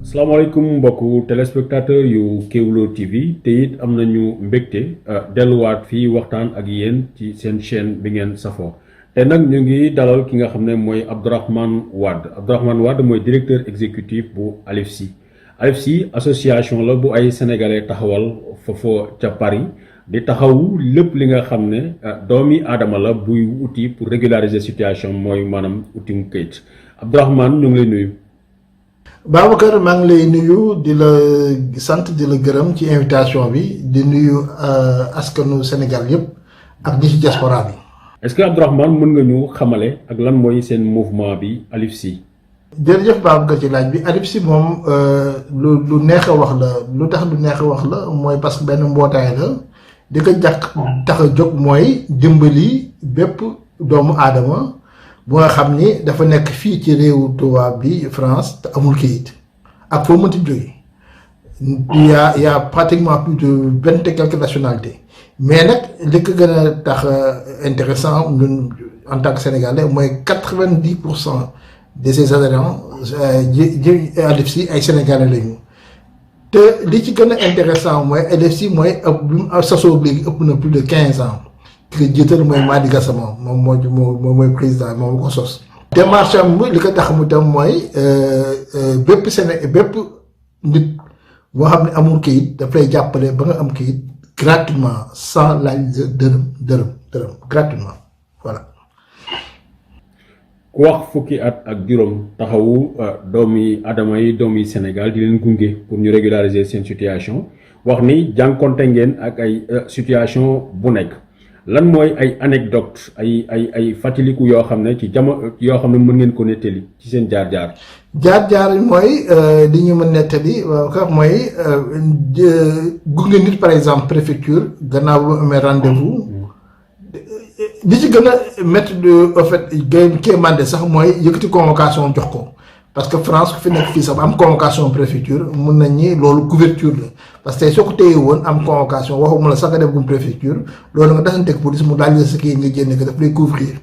salaamaaleykum mbokku téléspectateur yu Kéwoulo TV te it am nañu mbégte delluwaat fii waxtaan ak yéen ci seen chaîne bi ngeen safoo te nag ñu ngi dalal ki nga xam ne mooy Abdourahmane Wade mooy directeur exécutif bu ALIFSI. ALIFSI association la bu ay sénégalais taxawal foofu ca Paris di taxawu lépp li nga xam ne doomi aadama la buy uti pour régulariser situation mooy maanaam utim këyit Abdourahmane ñu ngi lay nuyu. Babacar maa ngi lay nuyu di la sant di la gërëm ci invitation bi di nuyu askanu Sénégal yëpp ak ñi ci diaspora bi. est-ce que Abdourahmane mën nga ñu xamale ak lan mooy seen mouvement bi ALIFSI. jërëjëf Babacar ci laaj bi ALIFSI moom lu neex a wax la lu tax lu neex a wax la mooy parce que benn mbootaay la di ko tax a jóg mooy dimbali bépp doomu aadama bu nga xam ni dafa nekk fii ci réewu tubaab bi France te amul kayit ak foo mënti jóge y a pratiquement plus de 20 et quelques nationalités mais nag li ko gën a tax intéressant ñun en tant que sénégalais mooy 90% de ces adhérents ALIFSI ay sénégalais lañu te li ci gën a intéressant mooy ALIFSI mooy sasoo léegi ëpp na plus de 15 ans. ki jiital mooy Madi Gassama moom mooy président moom ko sos. démarche am li ko tax mu dem mooy bépp nit boo xam ne amul kayit daf lay jàppale ba nga am kayit gratuitement sans laaj dërëm gratuitement voilà. ku wax fukki at ak juróom taxawu doomi adama yi doomi Sénégal di leen gunge pour ñu régulariser seen situation wax ni jànkonte ngeen ak ay situation bu nekk. lan mooy ay anecdote ay fàttaliku yoo xam ne ci jamono yoo xam ne mën ngeen ko nettali ci seen jaar-jaar. jaar-jaar mooy li ñu mën nettali waaw mooy gunge nit par exemple préfecture gannaaw bu amee rendez-vous li ci gën a métti en fait kéemande sax mooy yëkkati convocation jox ko. parce que France ku fi nekk fii sax am convocation préfecture mun nañ ni loolu couverture la parce que tey soo ko téye woon am convocation waxuma la sax nga def gum préfecture loolu nga desanteeg police mu daal di sa kii nga génne ko daf lay couvrir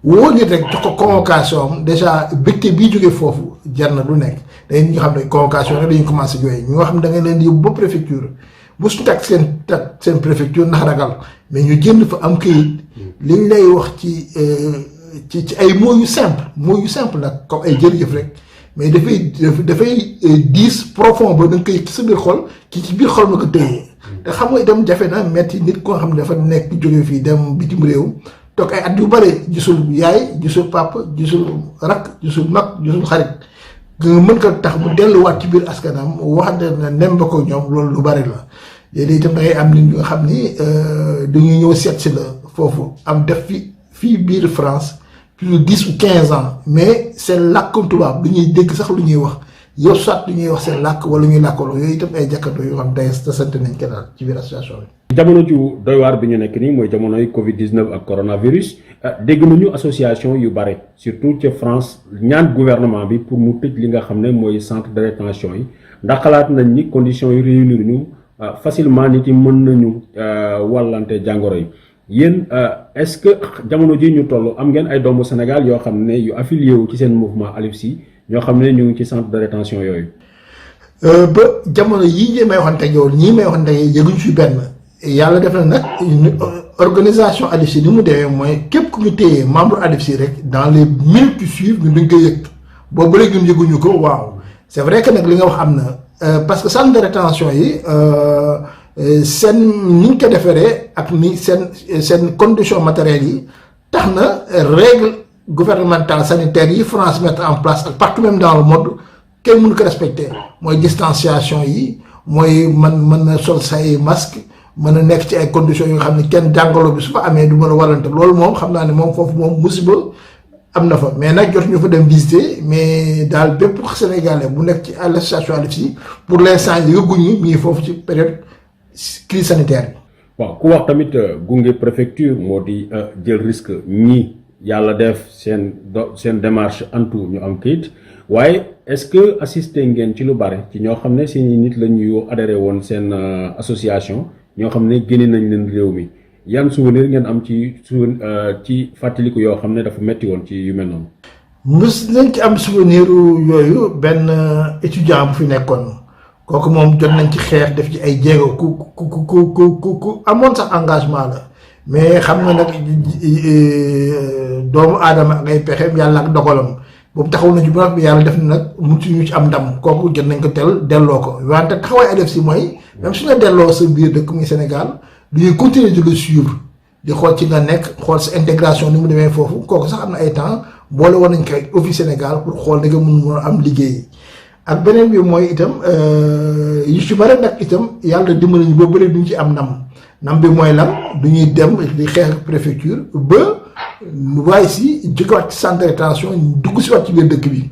woo nit rek jox ko convocation am déjà bégte bii jógee foofu jar na lu nekk dañuy ñu xam ne convocation rek dañuy commencé jooy ñu nga xam ne da nga leen di yóbbu ba préfecture bu su teg seen préfecture ndax ragal mais ñu jënd fa am këyit liñ lay wax ci ay mots yu simple nag comme ay jërëjëf rek. mais dafay diis profond ba da nga koy ci sa biir xol ci biir xol na ko tëyee te xam nga itam jafe na metti nit ko nga xam ne dafa nekk jóge fii dem bitim réew toog ay at yu bare gisul yaay gisul papa gisul rak gisul mag gisul xarit nga mën ko tax mu delluwaat ci biir askanam waxante na nem ba ko ñoom loolu lu bari la léegi itam da ngay am nit ñu nga xam ni dañuy ñëw seet si la foofu am def fii biir France plus de 10 ou 15 ans mais seen làkkum tubaab lu ñuy dégg sax lu ñuy wax yow soit lu ñuy wax seen làkk wala ñuy làkkaloo yooyu itam ay jàkkandoo yoo xam day sant nañ ko daal ci biir association bi. jamono ju doy waar bi ñu nekk nii mooy jamonoy Covid 19 ak coronavirus dégg nañu association yu bare surtout ca France ñaan gouvernement bi pour mu tëj li nga xam ne mooy centre de rétention yi ndax xalaat nañ ni conditions yi réunir ñu facilement nit yi mën nañu wàllante jàngoro yi. yéen est-ce que jamono ji ñu toll am ngeen ay doomu Sénégal yoo xam ne yu affilié wu ci seen mouvement ALIFSI ñoo xam ne ñu ngi ci centre de rétention yooyu. ba jamono yii may waxante yow ñii may waxante yëguñ fi benn yàlla def na nag organisation ALIFSI ni mu demee mooy képp ku ñu téye membre ALIFSI rek dans les minutes qui suivent ñun dañ koy yëg boobu léegi ñun yëguñu ko waaw c'est vrai que nag li nga wax am na parce que centre de rétention yi. seen ni ñu ko defaree ak ni seen condition matérielles yi tax na règle gouvernementale sanitaire yi France mettre en place ak partout même dans le monde kenn mënu ko respecter mooy distanciation yi mooy mën na sol say masque mën a nekk ci ay conditions yoo xam ne kenn jàngoro bi su fa amee du mën a warante loolu moom xam naa ne moom foofu moom musiba am na fa mais nag jot ñu fa dem visiter mais daal bépp Sénégalais bu nekk ci association ALIFSI pour l'instant yëguñu mi ngi foofu ci période crise sanitaire bi. waaw ku wax tamit gunge préfecture moo di jël risque ñii yàlla def seen démarche antu ñu am kayit waaye est-ce que assisté ngeen ci lu bare ci ñoo xam ne seeni nit la ñuy adhéré woon seen association ñoo xam ne génne nañ leen réew mi yan souvenir ngeen am ci fàttaliku yoo xam ne dafa metti woon ci yu mel noonu. mës nañ ci am souvenir yooyu benn étudiant bu fi nekkoon kooku moom jot nañ ci xeex def ci ay jéego ku amoon sax engagement la mais xam nga nag doomu aadama ak ay pexeem yàlla ak dogalam boobu taxaw na ci bu bi yàlla def na nag mucc ñu ci am ndam kooku jot nañ ko delloo ko wante taxawaay LFC mooy même su ñu delloo sa biir dëkk muy Sénégal du ñuy continuer di le suivre di xool ci nga nekk xool sa intégration ni mu demee foofu kooku sax am na ay temps boole woon nañ ko office Sénégal pour xool da nga mun a am liggéey ak beneen bi mooy itam yu ci bare nag itam yàlla dimbali ñu ba bëri duñ ci am nam bi mooy lan du ñuy dem di xeex ak préfecture ba waaye si jógewaat ci centre de rétention dugg si waat ci biir dëkk bi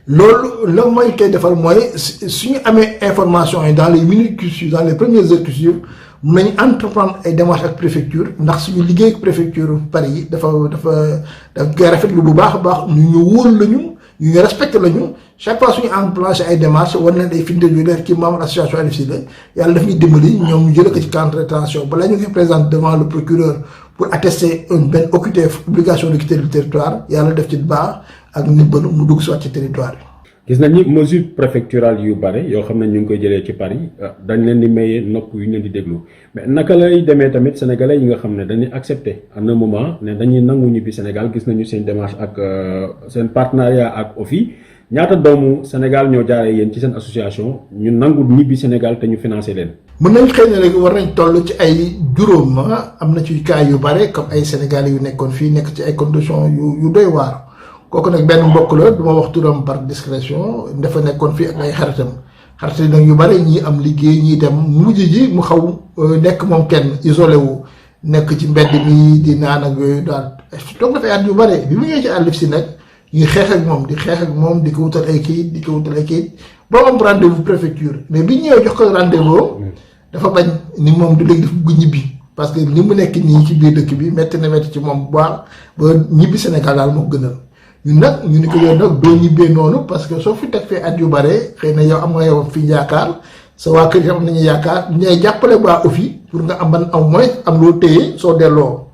loolu la mooy koy defal mooy suñu amee information yi dans les minutes qui suivent dans les premières heures qui suivent mun nañu entreprendre ay démarches ak préfecture ndax suñu liggéey ak préfecture Paris yi dafa koy rafetlu bu baax a baax ñu wóor lañu ñu respecté lañu chaque fois suñu enclenché ay démarches war nañ ay firnde yu leer ci membre association LFC la yàlla daf ñuy dimbali ñoom ñu jëlee ko ci camp de rétention balaa ñu koy présenter devant le procureur pour attester benn OQTF obligation de quitter le territoire yàlla def ci baax ak ndimbalu mu dugg si waat ci territoire bi. gis nañ ni mesure préfectorale yu bare yoo xam ne ñu ngi koy jëlee ci Paris dañ leen di maye nopp yu ñu leen di déglu mais naka lay demee tamit sénégalais yi nga xam ne dañuy accepter à un moment ne dañuy nangu ñibbi Sénégal gis nañu seen démarche ak seen partenariat ak OFI ñaata doomu Sénégal ñoo jaaree yéen ci seen association ñu nangu ñibbi Sénégal te ñu financé leen. mën nañ xëy na rek war nañ toll ci ay juróom am na ci cas yu bare comme ay sénégalais yu nekkoon fii nekk ci ay conditions yu doy waar. kooku nag benn mbokk la du ma wax turam par discrétion dafa nekkoon fii ak ay xaritam xarit nag yu bare ñii am liggéey ñii dem mujj ji mu xaw nekk moom kenn isolé wu nekk ci mbedd mi di naan ak yooyu daal toog dafay at yu bare bi mu ñëwee ci LFC nag ñuy xeex ak moom di ko wutal ay kayit ba am rendez-vous préfecture mais bi ñëwee jox ko rendez-vous dafa bañ ni moom du léegi dafa bëgg ñibbi parce que ni mu nekk nii ci biir dëkk bi métti ci moom bu baax ba ñibbi Sénégal daal moo gënal. ñun nag ñu ni ko yow nag doo ñibbee noonu parce que soo fi teg fee at yu bare xëy na yow am nga yow fii yaakaar sa waa kër yi am nañu yaakaar ñay jàppale waa OFI pour nga am ban au moins am loo téye soo delloo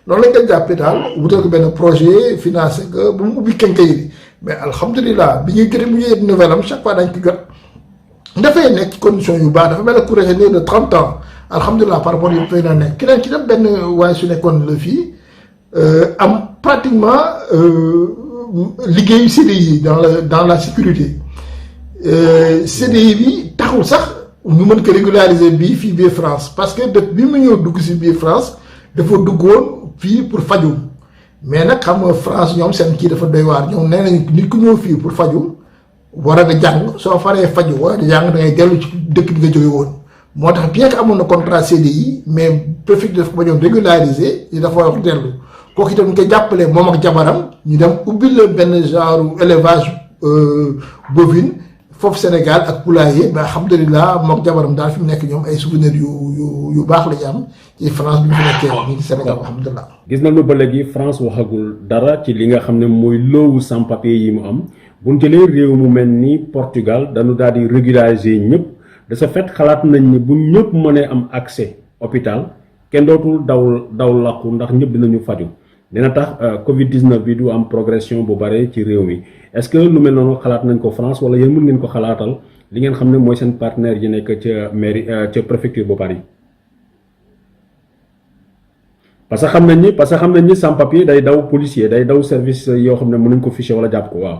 loolu lañ ko jàppee daal wutal ko benn projet financé que ba mu ubbi kenkayri mais alhamdulilah bi ñuy jotee bu ñuy nouvelle am chaque fois dañ ko jot dafay nekk ci condition yu baax dafa mel ne ku régénérer de 30 ans alhamdulilah par rapport yëpp fay na nekk keneen ci dem benn waaye su nekkoon la fii am pratiquement liggéeyu CDI dans la sécurité CDI bi taxul sax ñu mën ko régulariser bii fii biir France parce que dëkk bi mu ñëw dugg si biir France dafa duggoon fii pour faju mais nag xam nga France ñoom seen kii dafa doy waar ñoom nee nañ nit ku ñëw fii pour faju war a nga jàng soo faree faju war a jàng da ngay dellu ci dëkk bi nga jóge woon moo tax bien que amoon na contrat CDI mais préfecture dafa ko bañoon régulariser yi dafa wax dellu kooku itam ñu koy jàppale moom ak jabaram ñu dem ubbi la benn genre élevage bovine foofu Sénégal ak poulailler ba alhamdulilah moom ak jabaram daal fi mu nekk ñoom ay souvenirs yu baax la ñu am ci France bi ñu fi nekkee ñu ngi Sénégal alhamdulilah. gis nañu ba léegi France waxagul dara ci li nga xam ne mooy loowu sans papier yi mu am bu ñu jëlee réew mu mel ni Portugal dañu daal di régulariser ñëpp de ce fait xalaat nañ ni bu ñëpp mënee am accès hôpital kenn dootul daw làqu ndax ñëpp dinañu faju dina tax Covid 19 bi du am progression bu bare ci réew mi est-ce que lu mel noonu xalaat nañ ko France wala yéen mën ngeen ko xalaatal li ngeen xam ne mooy seen partenaire yi nekk ca mairie ca préfecture bu Paris parce que xam nañ ni sans papier day daw policier day daw service yoo xam ne mën nañ ko ficher wala jàpp ko waaw.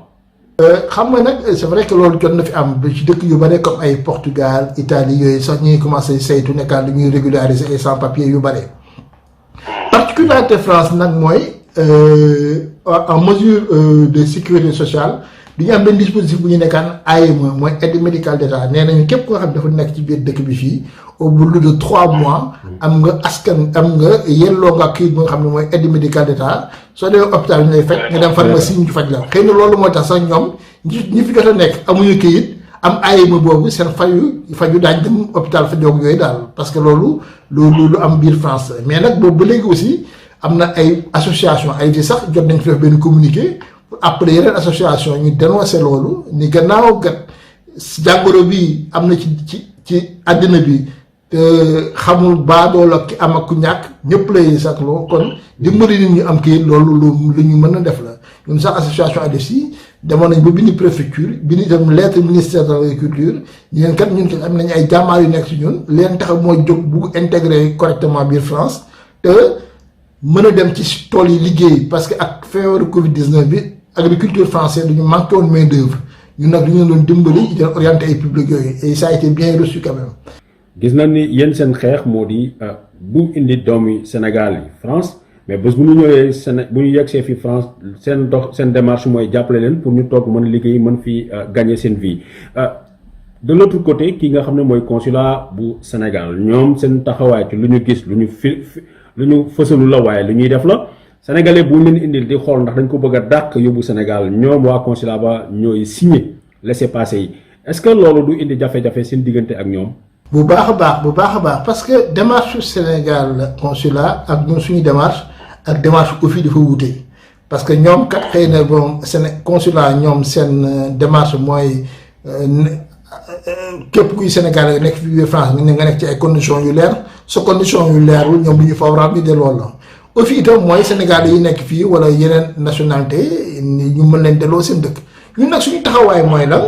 xam nga nag c'est vrai que loolu jot na fi am ci dëkk yu bare comme ay Portugal Italie yooyu sax ñuy commencé saytu nekkaan lu ñuy régulariser ay sans papier yu bare. particularité France nag mooy en mesure de sécurité sociale dañu am benn dispositif bu ñu nekkaan AME mooy aide médicale d'État nee nañu képp koo xam dafa nekk ci biir dëkk bi fii au bout de 3 mois am nga yelloo nga kii bi nga xam ne mooy aide médicale d'État soo demee hôpital ñu lay faj nga dem pharmacie ñu faj la xëy na loolu moo tax sax ñoom ñi fi jot a nekk amuñu këyit am AME boobu seen faju daañ dem hôpital fajoog yooyu daal parce que loolu lu am biir France mais nag boobu ba léegi aussi am na ay association ay di sax jot nañ fi def benn communiqué pour après yeneen association ñu dénoncé loolu ni gannaaw gat jàngoro bi am na ci àddina bi te xamul baadoo la ki am ak ku ñàkk ñëpp lay sakloo kon dimbali nit ñu am kii loolu lu ñu mën a def la ñun sax association ADEFSI demoon nañ ba bind préfecture bind itam lettre ministère de l'agriculture ñu leen kat ñun kat am nañu ay jàmbaar yu nekk ci ñun leen tax mooy jóg bu intégrer correctement biir France te mën a dem ci tool yi liggéey parce que ak feebaru Covid 19 bi agriculture française dañu manqué woon main d'œuvre ñun nag dañu doon dimbali di leen orienté ay public yooyu et ça a été bien reçu quand même. gis nañ ni yéen seen xeex moo di bu indi doomi Sénégal yi France mais bés bu ñu ñëwee bu ñu yegsee fi France seen démarche mooy jàppale leen pour ñu toog mën a liggéey mën fi gagner seen vie de l'autre côté ki nga xam ne mooy consulat bu Sénégal ñoom seen taxawaay ci lu ñu gis lu ñu fësalu la waaye lu ñuy def la sénégalais bu leen indil di xool ndax dañ ko bëgg a dàq yóbbu Sénégal ñoom waa consulat ba ñooy signé laissez-passer yi est-ce que loolu du indi jafe-jafe seen diggante ak ñoom. bu baax a baax parce que démarche Sénégal consulat ak ñun suñu démarche ak démarche OFII dafa wuute parce que ñoom kat xëy na bon consulat ñoom seen démarche mooy képp kuy Sénégal nekk fi France nga nekk ci ay conditions yu leer sa condition yu leerul ñoom du ñu favorable ñu delloo la OFII itam mooy Sénégal yi nekk fii wala yeneen nationalité ñu mën leen delloo seen dëkk ñun nag suñu taxawaay mooy lan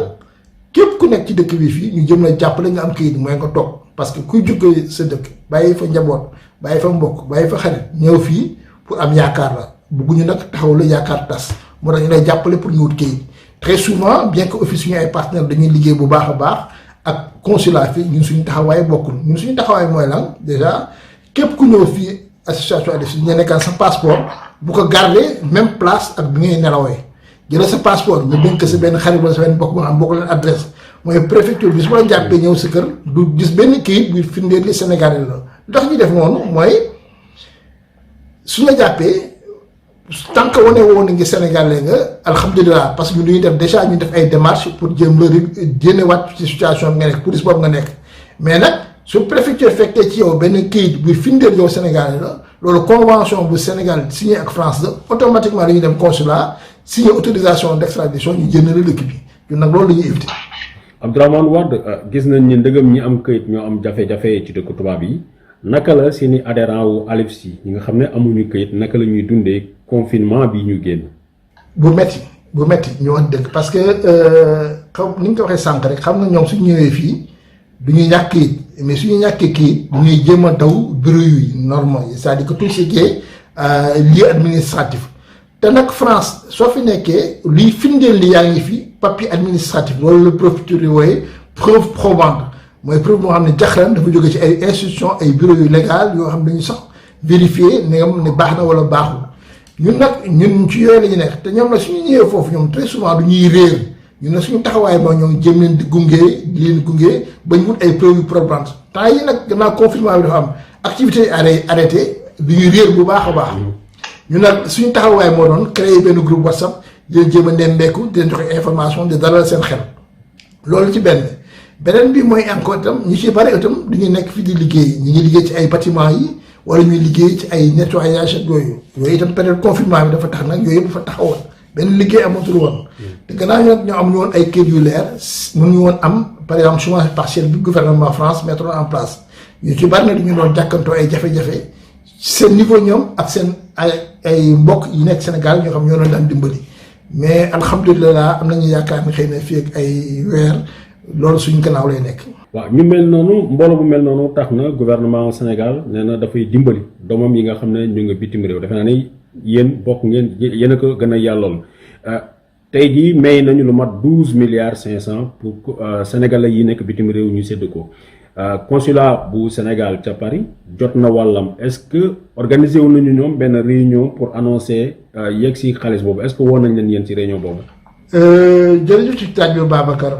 képp ku nekk ci dëkk bi fii ñu jëm la jàppale nga am kayit mooy nga toog parce que kuy jóge sa dëkk bàyyi fa njaboot bàyyi fa mbokk bàyyi fa xarit ñëw fii pour am yaakaar la bëgguñu nag taxaw la yaakaar tas moo tax ñu lay jàppale pour ñu wut kayit très souvent bien que office suñu ay partenaires dañuy liggéey bu baax a baax ak consulat fii ñun suñu taxawaay bokkul ñun suñu taxawaay mooy lan déjà képp ku ñëw fii association ADEFSI ñu nekkaan sa passeport bu ko garder même place ak bi ngay nelawee jëlee sa passeport nga dénk sa benn xarit wala sa benn mbokk nga xam bokk leen adresse mooy préfecture bi su ma la jàppee ñëw sa kër du gis benn kayit bu firndeel li Sénégalais la ndax ñu def noonu mooy su la jàppee tant que wane woon ngi Sénégalais nga alhamdulilah parce que ñu def déjà ñu def ay démarches pour jéem la génnewaat ci situation bi nga nekk police boobu nga nekk mais nag su préfecture fekkee ci yow benn kayit bu firndeel yow Sénégalais la loolu convention bu Sénégal signé ak France la automatiquement dañuy dem consulat signé autorisation d'extradition ñu génn la dëkk bi ñun nag loolu la ñuy éviter. Abdourahmane Wade gis nañ ni ndëgëm ñi am këyit ñoo am jafe-jafe ci dëkk tubaab yi naka la seeni adhérent wu ADEFSI ñi nga xam ne amuñu këyit naka la ñuy dundee confinement bi ñu génn. bu metti ñu wax dëgg parce que xaw ni nga ko waxee sànq rek xam nga ñoom suñu ñëwee fii du ñuy ñàkk kayit mais suñu ñàkkee kayit du ñuy jéem a daw bureau yi normal yi c'est-à-dire que tout ce qui est lieu administratif te nag France soo fi nekkee luy firndeel li yaa ngi fi papier administratif loolu la préfecture yi wooye preuve probante mooy preuve moo xam ne jaxran dafa jóge ci ay institution ay bureau yu légal yoo xam ne dañu sax vérifier ne baax na wala baaxul ñun ci yooyu la ñu nekk te ñoom nag suñu ñëwee foofu ñoom très souvent du ñuy réer ñun nag suñu taxawaay ba ñoom jëm leen di gunge bañ wut ay preuve yu probantes temps yi nag gannaaw confinement bi dafa am activité arrêté du ñuy réer bu baax a baax ñun nag suñu taxawaay moo doon créer benn groupe WhatsApp di leen jéem a nemmeeku di leen joxe information di dalal seen xel loolu ci beneen bi mooy encore itam ñi ci bari itam du ñu nekk fi di liggéey ñi ngi liggéey ci ay bâtiment yi wala ñuy liggéey ci ay nettoyage ak yooyu itam période confinement bi dafa tax nag yooyu yëpp dafa taxawoon benn liggéey amatul woon te gannaaw ñoo amuñu woon ay kayit yu leer mënuñu woon am par exemple chômage partiel bi gouvernement France mettre en place ñu ci bari na du ñu doon jàkkantoo ay jafe-jafe seen niveau ñoom ak seen ay mbokk yi nekk Sénégal ñoo xam ñoo doon daan dimbali mais alhamdulilah am nañu yaakaar ni xëy na fii ak ay weer loolu suñu gannaaw lay nekk. waaw ñu mel noonu mbooloo bu mel noonu tax na gouvernement Sénégal nee na dafay dimbali doomam yi nga xam ne ñu ngi bitim réew defe naa ne yéen bokk ngeen yéen a ko gën a yàllool tey jii may nañu lu mat 12,5 pour sénégalais yi nekk bitim réew ñu sédd ko consulat bu Sénégal ca Paris jot na wàllam est-ce que organisé wu nañu ñoom benn réunion pour annoncer yegg si xaalis boobu est-ce que woo nañ leen yéen ci réunion boobu. jërëjëf ci taaj bi Babacar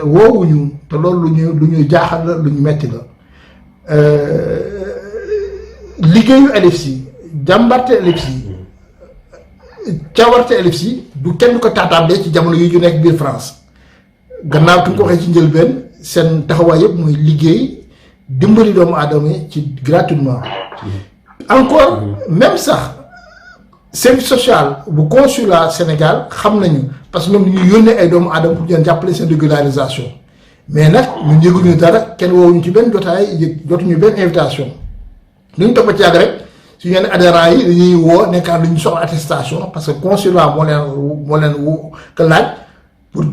woowuñu te loolu lu ñu jaaxal la lu ñu metti la liggéeyu ADEFSI jàmbarte ADEFSI cawarte ADEFSI du kenn ko taataablee ci jamono yi ñu nekk biir France gannaaw ki nga ko waxee ci njëlbeen seen taxawaay yëpp mooy liggéey dimbali doomu aadama ci gratuitement encore même sax service social bu consulat Sénégal xam nañu parce que ñoom ñu yónnee ay doomu aadama pour ñu jàppale seen régularisation mais nag ñun yëguñu dara kenn woowuñu ci benn jotaay jotuñu benn invitation lu ñu topp ci yàgg rek su yenn adhérents yi dañuy woo nekkaan dañu soxla attestation parce que consulat moo leen woo ko laaj pour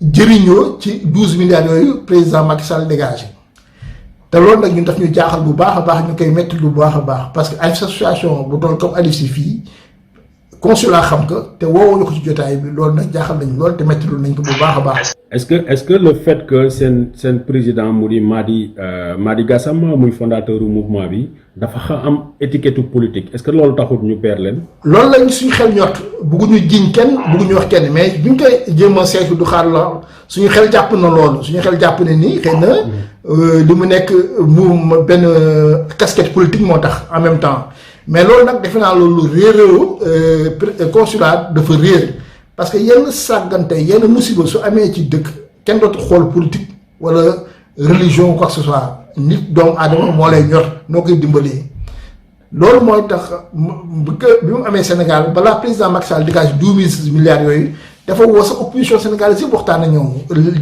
jëriñoo ci 12 milliards yooyu président Macky Sall dégagé te loolu nag ñun daf ñu jaaxal bu baax a baax ñu koy métti lu baax a baax parce que ay association bu doon comme Alif si fii consulat xam ko te woowuñu ko ci jotaay bi loolu nag jaaxal nañu lool te métti lu nañ ko bu baax a baax. est-ce que le fait que seen président mu di Madi Gassama muy fondateur mouvement bi dafa am étiquette politique est-ce que loolu taxut ñu peer leen. loolu lañ suñu xel ñott bëgguñu jiñ kenn bëgguñu wax kenn mais bi ñu koy jéem a seetlu du xaar lool suñu xel jàpp na loolu suñu xel jàpp ne nii xëy na li mu nekk mu benn casquette politique moo tax en même temps mais loolu nag defe naa loolu réeréeru consulat dafa réer parce que yenn sàggante yenn musiba su amee ci dëkk kenn dootu xool politique wala religion quoi que ce soit nit doomu aadama moo lay ñor noo koy dimbalee loolu mooy tax bi mu amee Sénégal balaa président Macky Sall dégage 12 milliards yooyu dafa woo sa opposition sénégalaise yëpp waxtaan ak ñoom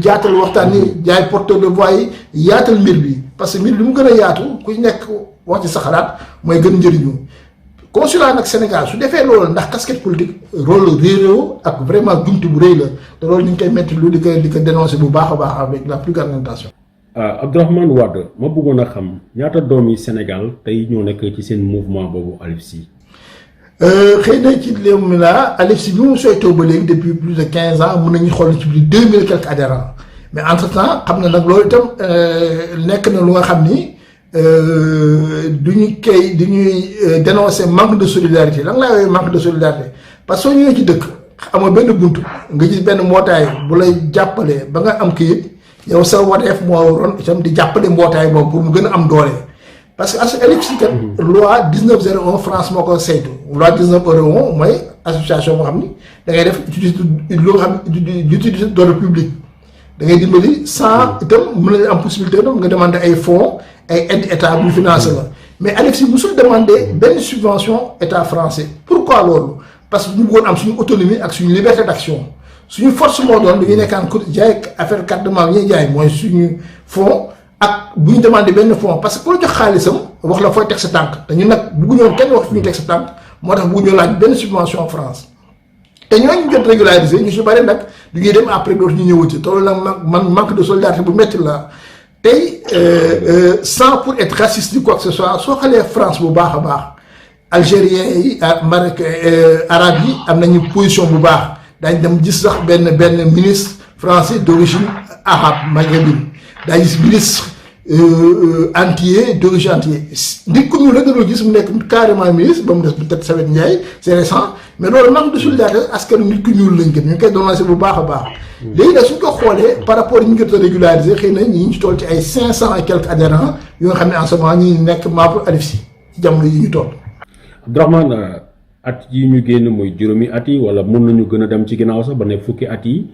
jaatal waxtaan yi jaay porteur de voix yi yaatal mbir bi parce que mbir bi mu gën a yaatu ku nekk wax ci sa xalaat mooy gën njëriñu consulat nag Sénégal su defee loolu ndax casquette politique rôle réeréo ak vraiment jumtu bu rëy la te loolu ñu ngi koy métti lu di ko dénoncer bu baax a baax avec la plus grande intention. Abdourahmane Wade ma bëggoon a xam ñaata doomi Sénégal tey ñoo nekk ci seen mouvement boobu Alif Sy. xëy na ci léegi la Alif Sy bi mu soytoo ba léegi depuis plus de 15 ans mun nañu xool ci plus de 2000 quelques adhérents mais entre temps xam na nag loolu itam nekk na lu nga xam ni duñuy dénoncer manque de solidarité lan laa yooyu manque de solidarité parce que soo ñëwee ci dëkk amoo benn buntu nga gis benn mbootaay bu lay jàppale ba nga am kayit yow sa wareef moo waroon itam di jàppale mbootaay boobu pour mu gën a am doole parce que Alif Sy kat loi 1901 France moo ko saytu loi 1901 mooy association boo xam ni da ngay def loo xam d'utilité d'ordre public da ngay dimbali sans itam mën nañu am possibilité donc nga demander ay fonds ay aide état bu financé la mais Alif Sy musul demander benn subvention état français pourquoi loolu parce que ñu bëggoon am suñu autonomie ak suñu liberté d'action suñu force moo doon dañuy nekkaan ko jaay affaire carte de membre yi ñuy jaay mooy suñu fonds ak bu ñu demandé benn fonds parce que pour jox xaalisam wax la fooy teg sa tànk te ñun nag bëgguñoon kenn wax fi ñu teg sa tànk moo tax bëgguñoo laaj benn subvention en France te ñooñu jot régulariser ñu si bari nag du ñuy dem après dootu ñu ñëwati te loolu nag man manque de solidarité bu métti la tey sans pour être raciste ni quoi que ce soit soo xalee France bu baax a baax algériens yi Maroc arabes yi am nañu position bu baax daañu dem gis sax benn ministre français d'origine arabe maghrébine daañu gis ministre antillais d'origine antillais nit ku ñuul la dañoo gis mu nekk carrément ministre ba mu des peut-être Sawet Ndiaye c'est récent mais loolu manque de solidarité askan nit ku ñuul lañ gën ñu koy dénoncé bu baax a baax léegi nag suñ ko xoolee par rapport ñu jot a régulariser xëy na ñi ñu toll ci ay 500 et quelques adhérents yoo nga xam ne en ce moment ñi nekk membre Alif Sy ci jamono yi ñu toll. Abdourahmane at yi ñu génn mooy juróomi at yi wala mën nañu gën a dem ci ginnaaw sax ba ne fukki at yi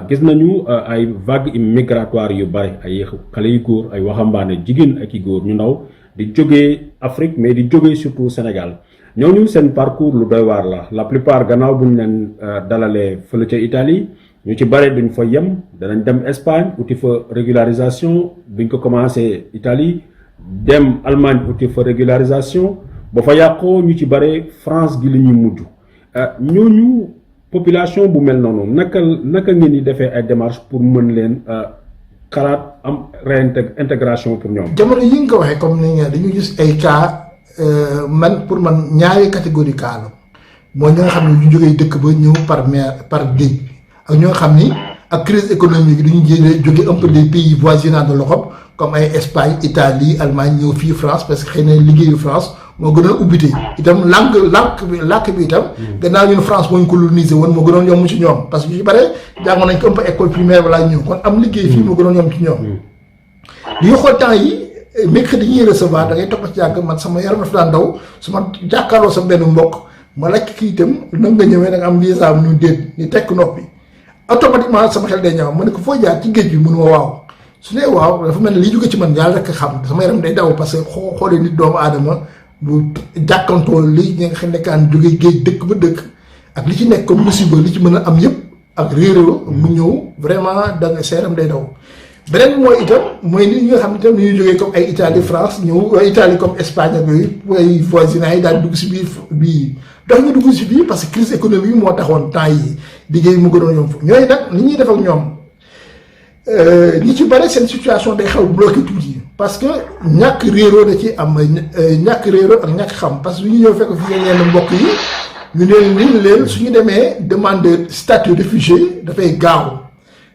gis nañu ay vague migratoire yu bari ay xale yu góor ay waxambaane jigéen ak i góor ñu ndaw di jógee Afrique mais di jógee surtout Sénégal ñooñu seen parcours lu doy waar la plupart gannaaw bu ñu leen dalalee fële ca Italie ñu ci bari duñ fa yem danañ dem Espagne uti fa régularisation buñ ko commencé Italie dem Allemagne uti fa régularisation ba fa yàqoo ñu ci bare France gi la ñuy mujj ñooñu population bu mel noonu naka ngeen di defee ay démarches pour mën leen xalaat am réintégration pour ñoom. jamono yi nga ko waxee comme ni nga dañu gis ay cas pour man ñaari catégorie cas la mooy ñi nga xam ne ñu jógee dëkk ba ñëw par mer par géej ak ñoo nga xam ni ak crise économique dañu jógee un peu des pays voisins de l'Europe comme ay Espagne Italie Allemagne ñëw fii France parce que xëy na liggéeyu France moo gënoon ubbite itam làkk bi itam gannaaw ñun France moo ñu colonisé woon moo gënoon yomb ci ñoom parce que yu ci bare jàngoon nañ ko un peu école primaire balaa ñëw kon am liggéey fii moo gënoon yomb ci ñoom li ñu xool temps yi mercredi ñuy recevoir da ngay topp ci yàgg man sama yaram dafa daan daw su ma jàkkaarloo sa benn mbokk ma lakk kii itam nag nga ñëwee da nga am visa bu ñu déet ni tekk noppi automatiquement sama xel day ñaaw ma ne ko foo jaar ci géej bi mënu ma waaw su nee waaw dafa mel ne li jóge ci man yàlla rek xam sama yaram day daw parce que xoolee nit doomu aadama bu jàkkantoo li ñi nga xam ne kaan jóge géej dëkk ba dëkk ak li ci nekk comme musiba li ci mën a am yëpp ak réeréo mu ñëw vraiment da nga sa yaram day daw beneen mooy itam mooy nit ñi nga xam ne itam ñu jógee comme ay Italie France ñëw Italie comme Espagne ak yooyu ay voisinage yi daal dugg si bii dox ñu dugg si bii parce que crise économique moo taxoon temps yi liggéey mu gënoon ñoom foofu ñooyu nag li ñuy def ak ñoom ñi ci bëri seen situation day xaw bloqué tuuti parce que ñàkk réeroo da ci am ñàkk réeroo ak ñàkk xam parce que lu ñu ñëw fekk fi yenn mbokk yi ñu ne leen suñu demee demande statut de réfugié dafay gaaw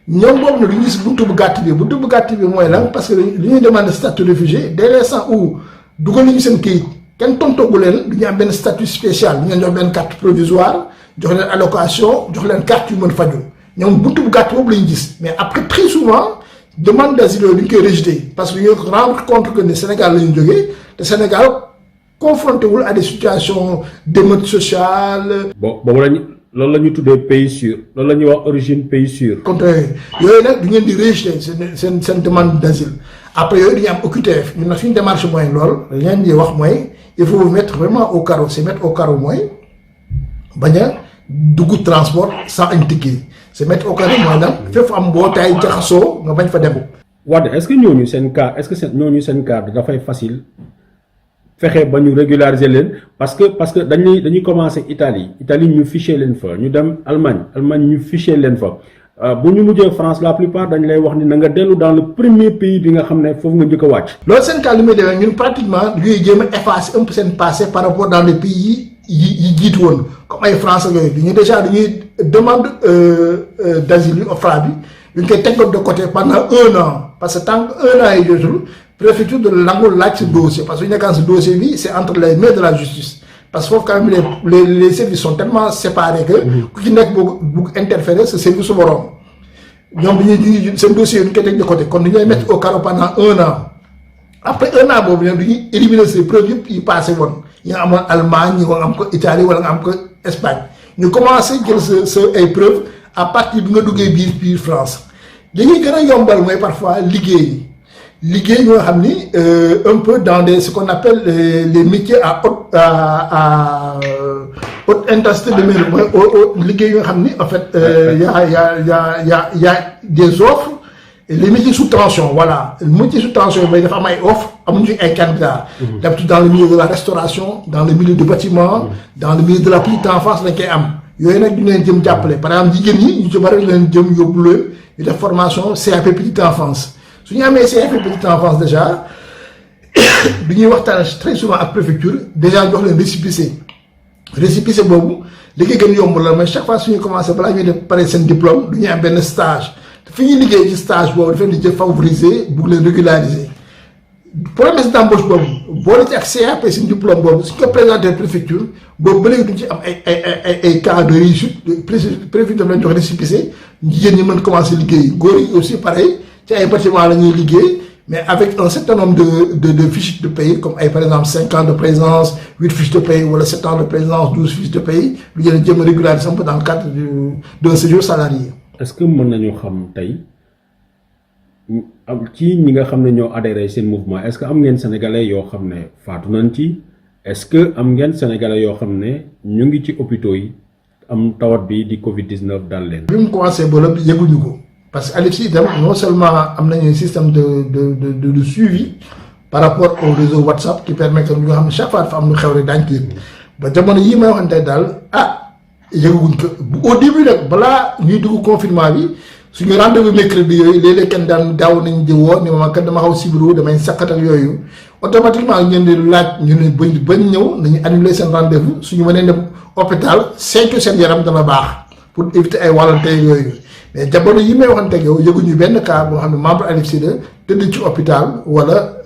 ñoom boobu na du ñu gis buntu bu gàtt bi mooy lan parce que li ñuy demande statut de réfugié dès l'instant où dugal nañu seen këyit kenn tontoogu leen du ñu am benn statut spécial ñu leen jox benn carte provisoire jox leen allocation jox leen carte yu mën faju ñoom buntu bu gàtt boobu la ñu gis mais après très souvent demande d'asile yooyu du ñu koy rejeté parce que ñu rendre compte que ne Sénégal la ñu jógee te Sénégal confronté wul à des situations d'émeute sociale. bon boobu loolu la ñu tuddee pays sûr loolu la ñuy wax origine pays sûr. contre yooyu nag du ngeen di rejeté seen demande d'asile après yooyu dañuy am OQTF ñun nag suñu démarche mooy lool dañ leen di wax mooy il faut mettre vraiment au carreau c'est mettre au carreau mooy bañ a dugg transport sans un ticket c'est mettre au carreau mooy nag fépp am mbootaay jaxasoo nga bañ fa dem. Wade est-ce que ñooñu seen cas ñooñu seen cas dafay facile fexe ba ñu régulariser leen parce que dañuy commencer Italie ñu fiché leen fa ñu dem Allemagne ñu fiché leen fa bu ñu mujjee France la plupart dañ lay wax ni na nga dellu dans le premier pays bi nga xam ne foofu nga njëkk a wàcc. loolu seen cas li muy demee ñun pratiquement dañuy jéem a effacer un peu seen passé par rapport dans les pays yi jiitu woon comme ay France ak yooyu dañuy déjà dañuy demande d'asile yu OFPRA bi ñu koy tegoon de côté pendant 1 an parce que tant que 1 an yi jotul préfecture de nangul laaj ce dossier parce que ñu nekkaan ce dossier bi c'est entre les mains de la justice parce que foofu quand même les services sont tellement séparés que ku ci nekk bugg interférer ce service su borom ñoom dañuy seen dossier yi ñu koy teg de côté kon dañuy mettre au carreau pendant 1 an après 1 an boobu ñoom dañuy éliminer ces preuves yëpp yi passé woon yi nga amoon Allemagne ñi nga am ko Italie wala nga am ko Espagne ñu commencé jël sa ay preuves à partir bi nga duggee biir France li ñuy gën a yombal mooy parfois liggéey ñoo xam ni un peu dans ce qu'on appelle les métiers à haute intensité de main mooy liggéey yoo xam ni en fait y a des offres et les métiers sous tension voilà métiers sous tension mooy dafa am ay offres amuñu ay candidats. d'habitude dans le milieu de la restauration dans le milieu du bâtiment dans le milieu de la petite enfance lañ koy am yooyu nag ñu leen jëm jàppale par exemple jigéen ñi ñu ci bari leen jëm yóbbu leen ñu def formation CAP petite enfance su ñu amee CAP petite enfance déjà du ñuy waxtaan très souvent ak préfecture déjà jox leen récépissé boobu li koy gën yomb la mais chaque fois suñuy commencé balaa ñuy def pare seen diplôme du ñuy am benn stage te fi ñuy liggéey ci stage boobu dafa leen di jël favoriser bugg leen régulariser promesse d'embauche boobu boole ci ak CAP seen diplôme boobu suñ ko présenté préfecture boobu ba léegi duñ ci am ay cas de réussite préfecture daf leen jox récépissé jigéen ñi mën commencer liggéey góor yi aussi pareil ci ay bâtiment la ñuy liggéey mais avec un certain nombre de fiches de paye comme ay par exemple 5 ans de présence 8 fiches de paye wala 7 ans de présence 12 fiches de paye lu jël jëm a régulariser un peu dans le cadre d'un séjour salarié. est-ce que mën nañu xam tey ci ñi nga xam ne ñoo adhéré seen mouvement est-ce que am ngeen sénégalais yoo xam ne faatu nañ ci est-ce que am ngeen sénégalais yoo xam ne ñu ngi ci hôpitaux yi am tawat bi di Covid-19 dal leen. bi mu commencé ba lépp yëguñu ko. parce que Alif si itam non seulement am nañu un système de suivi par rapport au réseau WhatsApp qui permet que ñu nga xam ne chaque fois dafa am lu xew rek daañu ko yëg ba jamono yii may waxante daal yëguñ ko au début nag balaa ñuy dugg confinement bi suñu rendez-vous mercredi yooyu léeg-léeg kenn daaw nañ di woo ni ma kat dama xaw sibiru damay sakkat ak yooyu automatiquement ñu leen di laaj ñu ne bañ ñëw nañu annuler seen rendez-vous suñu mënee dem hôpital saytu seen yaram dana baax pour éviter ay wàllante yooyu. mais jamono yi may waxante ak yow yëguñu benn cas boo xam ne membre Alif Sida tëdd ci hôpital wala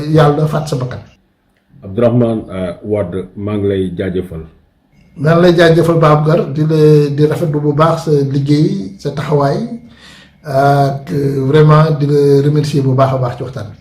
yàlla faat sa bakkan. Abdourahmane Wade maa ngi lay jaajëfal. maa ngi lay jaajëfal Babacar di rafetlu bu baax sa liggéey sa taxawaay ak vraiment di la remercier bu baax a baax ci waxtaan bi.